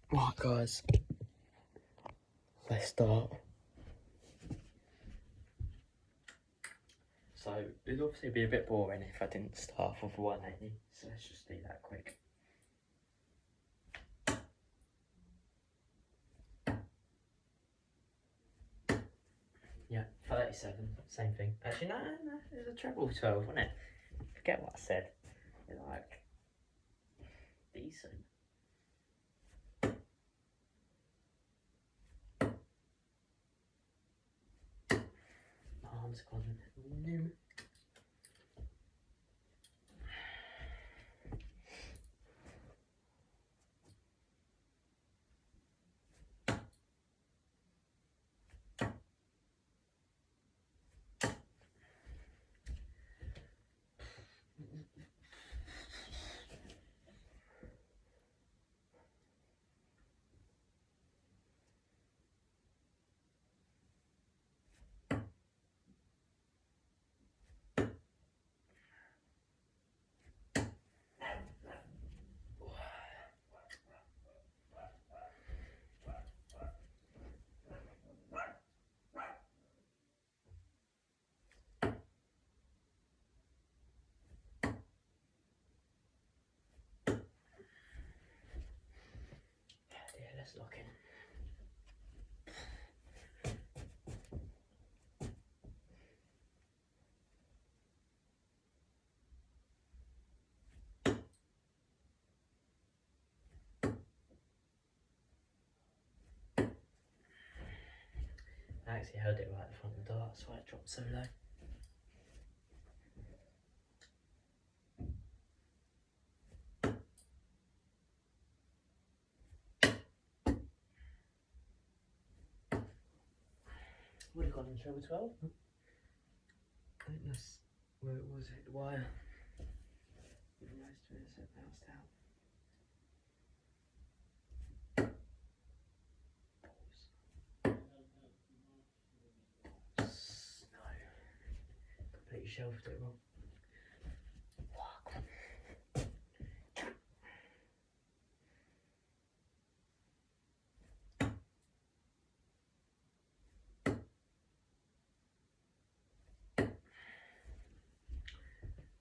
Right guys, let's start. So it'd obviously be a bit boring if I didn't start off with 180, so let's just do that quick. Yeah, 37, same thing. Actually, no, it was a treble 12, wasn't it? Forget what I said. It's like, decent. My arm's gone new. Yeah, let's lock in. I actually held it right at the front of the dart, so it dropped so low. Would have gone in treble 12. I think that's where it was, hit the wire. With most of it, so it bounced out. No. Completely shelved it wrong.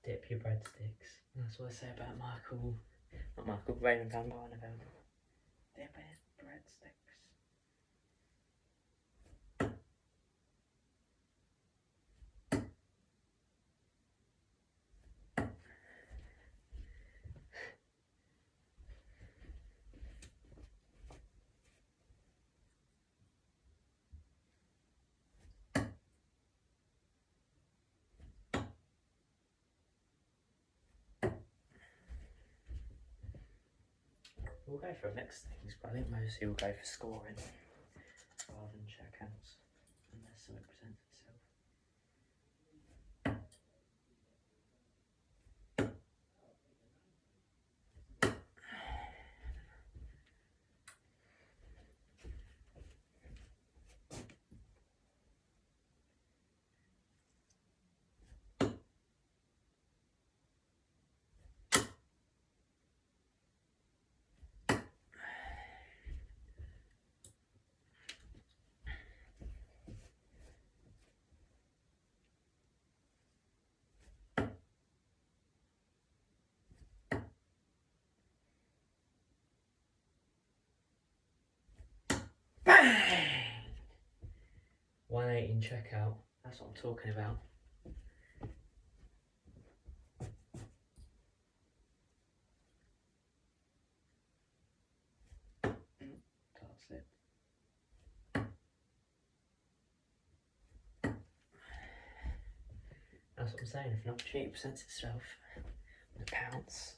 Dip your breadsticks. That's what I say about Raymond van Barneveld. Dip it, breadsticks. We'll go for mixed things, but I think mostly we'll go for scoring rather than checkouts, unless so it presents itself. Bang! 180 in checkout, that's what I'm talking about. Dart slip. That's what I'm saying, if an opportunity presents itself, with a pounce.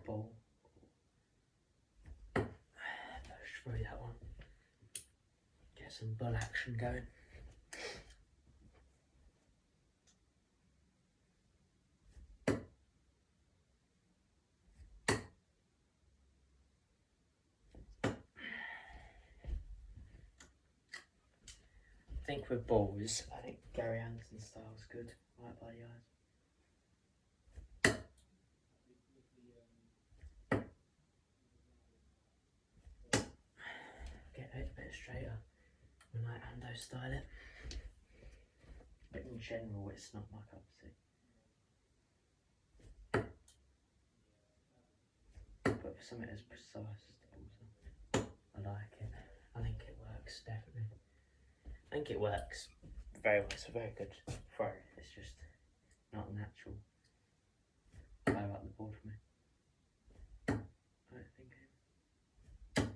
Ball. Push through that one. Get some bull action going. think with balls, I think Gary Anderson style's good. Right by the eyes. Get it a bit straighter when I Ando style it. But in general, it's not my cup of tea. But for something as precise as the balls are, I like it. I think it works, definitely. I think it works very well. It's a very good throw. It's just not natural. Blow up the board for me. I don't think it.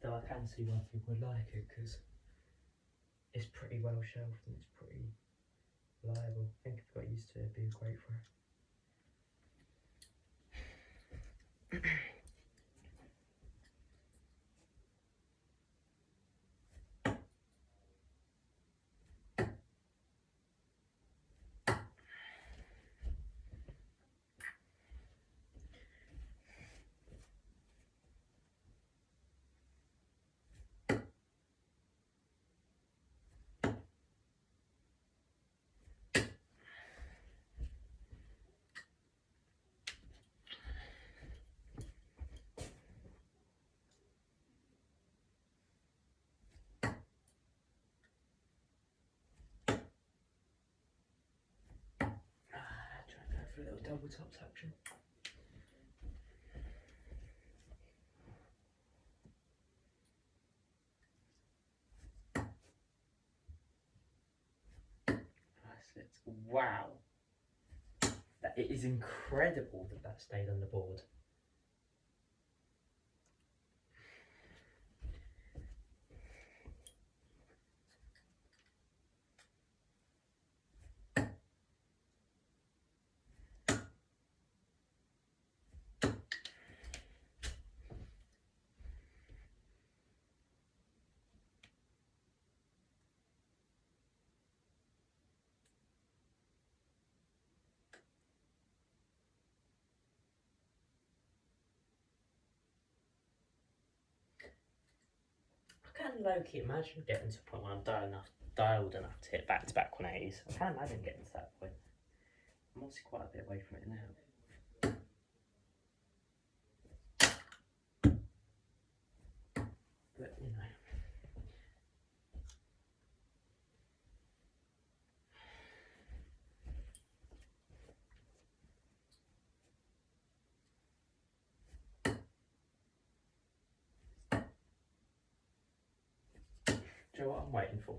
Though I can see why people would like it, because it's pretty well shelved and it's pretty reliable. I think if I got used to it, it'd be a great throw. Try and go for a little double tops action. Wow, it is incredible that that stayed on the board. I can low-key imagine getting to a point where I'm dialed enough to hit back-to-back 180s. I can imagine getting to that point. I'm obviously quite a bit away from it now. But, you know. Do you know what I'm waiting for?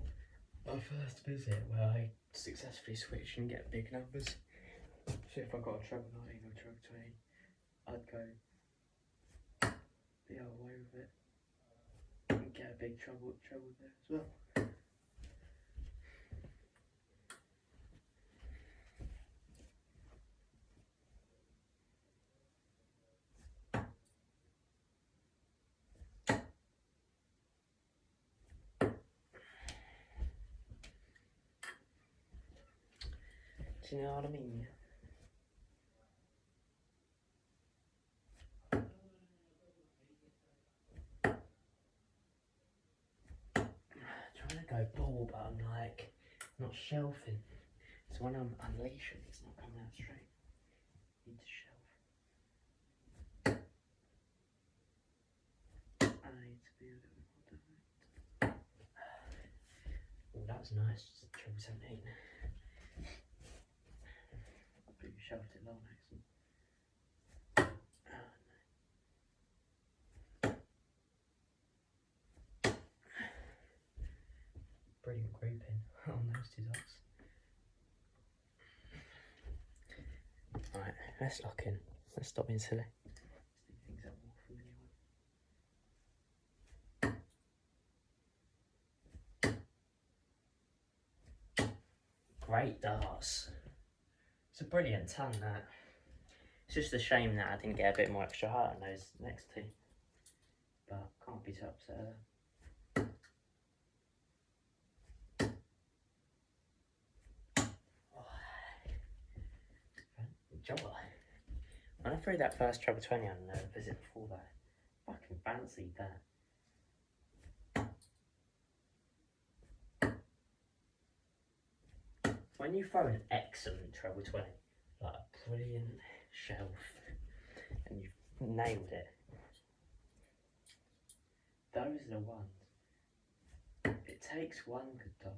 My first visit where I successfully switch and get big numbers. So if I got a treble 19 or treble 20, I'd go the other way with it and get a big treble there as well. Do you know what I mean? Trying to go ball, but I'm like not shelving. So when I'm unleashing, it's not coming out straight. Need to shelf. I need to be a little bit more direct. Oh, that was nice. Treble 17. But you shelved it long, excellent. Brilliant grouping on those two dots. Right, let's lock in. Let's stop being silly. Let's do things I'm more familiar with. Great darts. It's a brilliant ton, that. It's just a shame that I didn't get a bit more extra height on those next two. But can't be too upset at that. When I threw that first treble 20 on the visit before that, I fucking fancied that. when you throw an excellent treble 20, like a brilliant shelf, and you've nailed it, those are the ones. It takes one good dart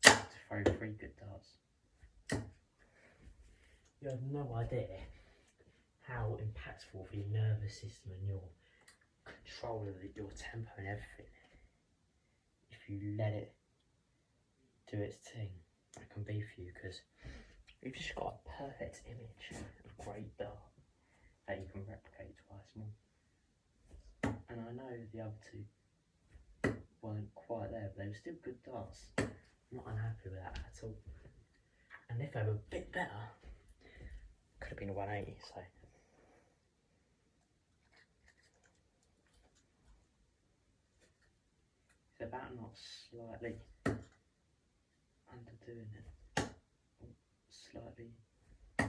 to throw 3 good darts. You have no idea how impactful for your nervous system and your control of your tempo and everything, if you let it do its thing, it can be for you, because you've just got a perfect image of a great dart that you can replicate twice more. And I know the other 2 weren't quite there, but they were still good darts. I'm not unhappy with that at all. And if they were a bit better, could have been a 180, so. It's about not slightly underdoing it, slightly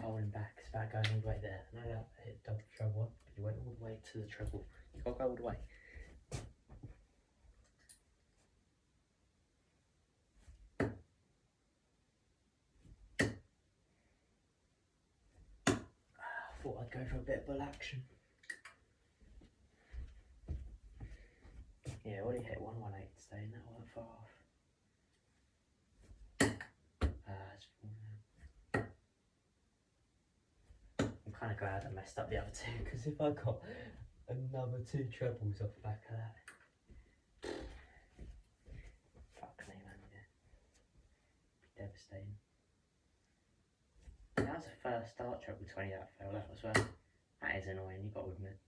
holding back. It's about going all the way there. No doubt hit double treble, but you went all the way to the treble. You got to go all the way. I thought I'd go for a bit of bull action. Yeah, I already hit 118 today, and that wasn't far off. I'm kind of glad I messed up the other 2, because if I got another 2 trebles off the back of that, fuck me, man, yeah, be devastating. That was the first start treble 20 that fell out as well. That is annoying, you got to admit.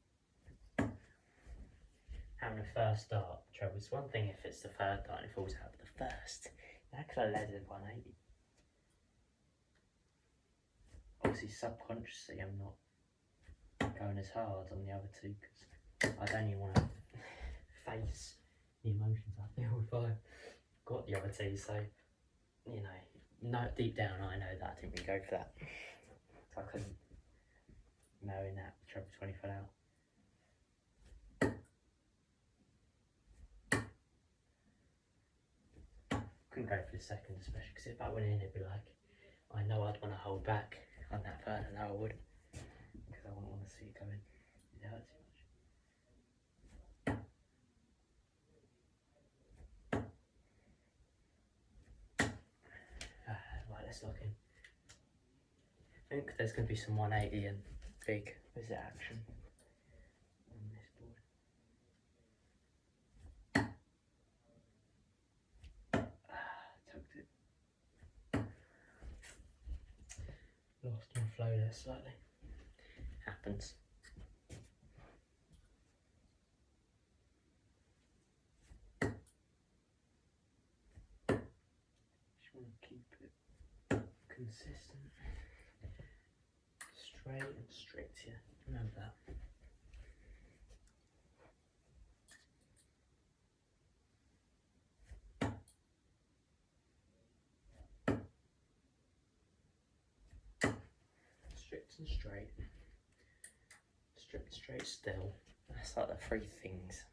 Having a first start treble, it's one thing if it's the third dart and it falls out, but the first, that could have led to 180. Obviously subconsciously I'm not going as hard on the other 2, because I don't even want to face the emotions I feel if I got the other 2, so, you know, deep down I know that I didn't really go for that. So I couldn't, knowing that treble 20 fell out. Couldn't go for the second, especially because if I went in, it'd be like, I know I'd want to hold back on that third, and I would, because I wouldn't want to see it going. It hurt too much. Right, let's lock in. I think there's going to be some 180 and big visit action on this board. Tucked it. Lost my flow there slightly. Happens. Just want to keep it consistent, straight and strict here. Remember that. Strict and straight. Strict and straight still. That's like the 3 things.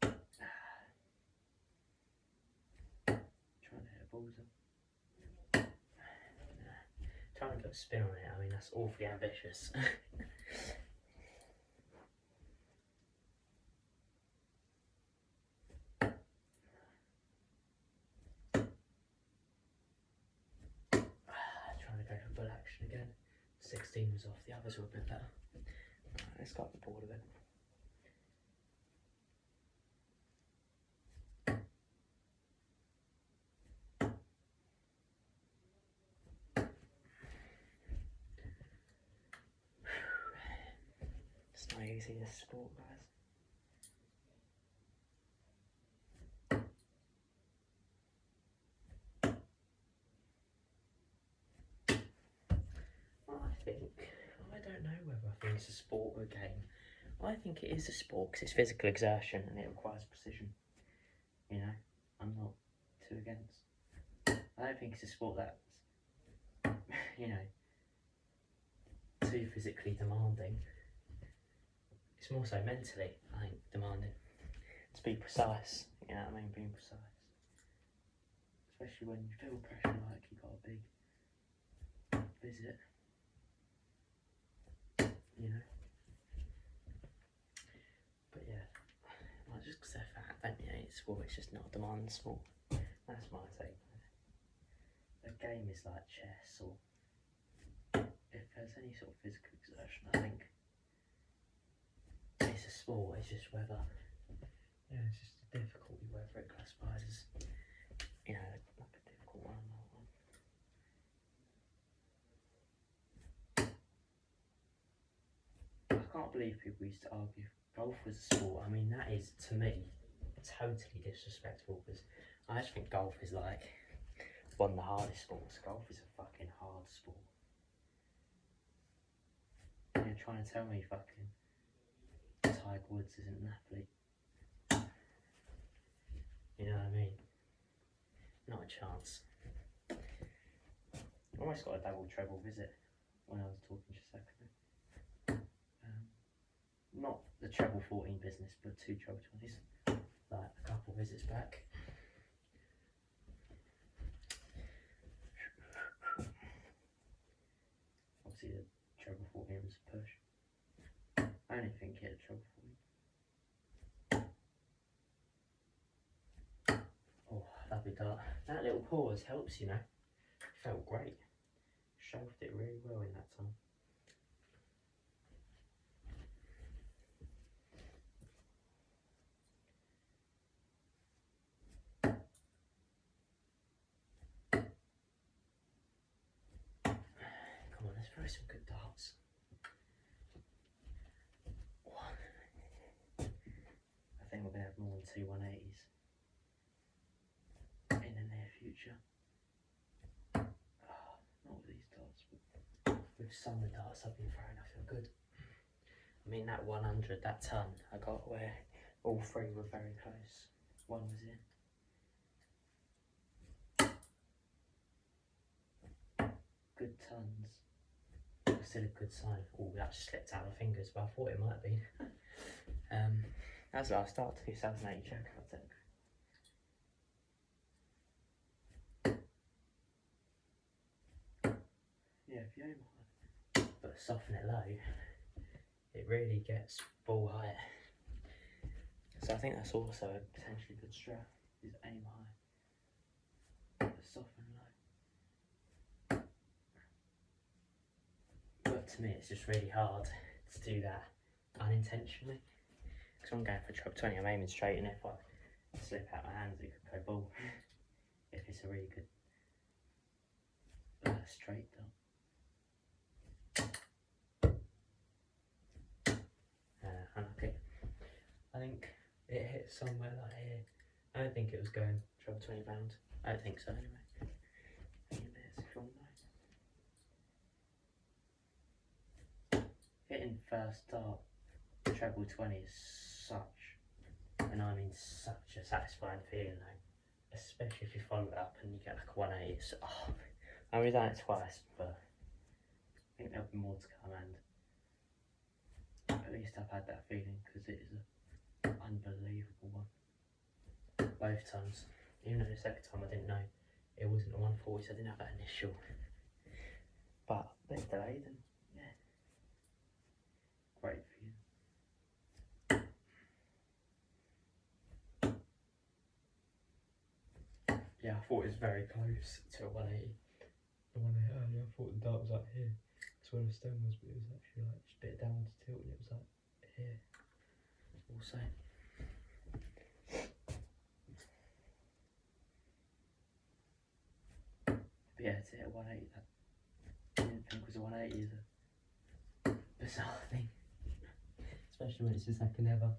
Trying to hit a bullseye. Trying to put a spin on it, I mean that's awfully ambitious. Trying to go for bull action again. 16 was off, the others were a bit better. Right, let's go up the board a bit. It's not easy, this sport, guys. I don't know whether I think it's a sport or a game. I think it is a sport because it's physical exertion and it requires precision. You know, I'm not too against. I don't think it's a sport that's, you know, too physically demanding. It's more so mentally, I think, demanding. to be precise. You know what I mean? Being precise. Especially when you feel pressure like you got a big visit. You know? But yeah, like just because they're fat, don't mean it's sport, it's just not a demanding sport. That's my take on it. A game is like chess, or if there's any sort of physical exertion, I think it's a sport, it's just whether, yeah, it's just a difficulty, whether it classifies as, you know, like a difficult one or one. I can't believe people used to argue golf was a sport. I mean, that is, to me, totally disrespectful, because I just think golf is like one of the hardest sports. Golf is a fucking hard sport. You're trying to tell me fucking Tiger Woods isn't an athlete? You know what I mean? Not a chance. I almost got a double treble visit when I was talking just a second ago. Not the treble 14 business, but 2 treble 20s, like a couple visits back. Obviously the treble 14 was a push. I only think he had a treble 14. Oh, lovely dart. That little pause helps, you know. Felt great. Shoved it really well in that time. Come on, let's throw some good darts. I think we're going to have more than 2 180s in the near future. Oh, not with these darts, but with some of the darts I've been throwing, I feel good. I mean, that 100, that ton I got where all 3 were very close. 1 was in. Good tons. Still a good sign. Oh, that just slipped out of my fingers, but I thought it might have been. That's what I started to 2008 check, I think. Yeah, if you aim high, but soften it low, it really gets ball height. So I think that's also a potentially good strat, is aim high, but soften low. But to me, it's just really hard to do that unintentionally. Because when I'm going for treble 20, I'm aiming straight, and if I slip out my hands, it could go ball. If it's a really good straight dart. Unlucky. I think it hit somewhere like here. I don't think it was going treble 20 pounds. I don't think so anyway. Hitting first dart treble 20 is such, and I mean such a satisfying feeling though. Especially if you follow it up and you get like a 180. It's, oh, I've only done it twice, but I think there'll be more to come, and at least I've had that feeling, because it is an unbelievable one. Both times. Even though the second time I didn't know it wasn't a 140, so I didn't have that initial. But they're delayed, and yeah. Great for you. Yeah, I thought it was very close to a 180. The one I hit earlier, I thought the dart was up here. That's where the stone was, but it was actually like just a bit down to tilt, and it was like here. Also. But yeah, to hit a 180, that I didn't think was a 180 is a bizarre thing. Especially when it's your second ever.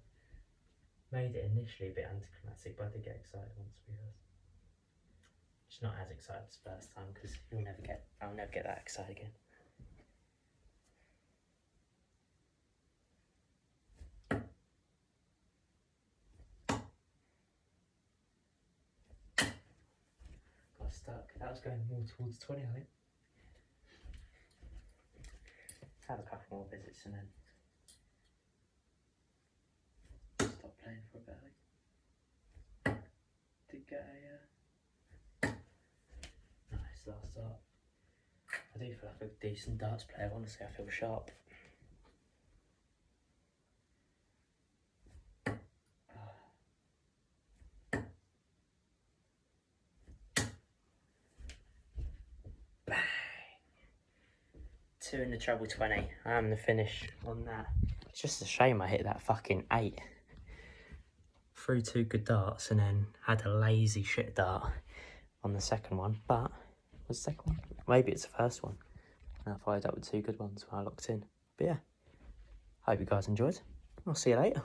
Made it initially a bit anticlimactic, but I did get excited once, because just not as excited as the first time, because I'll never get that excited again. Got stuck. That was going more towards 20, I think. Have a couple more visits and then stop playing for a bit, I think. get a nice last dart. I do feel like a decent darts player, honestly. I feel sharp. Bang! 2 in the treble 20. I am the finish on that. It's just a shame I hit that fucking 8. Threw 2 good darts and then had a lazy shit dart on the second one. But, was the second one? Maybe it's the first one. And I followed up with 2 good ones when I locked in. But yeah, hope you guys enjoyed. I'll see you later.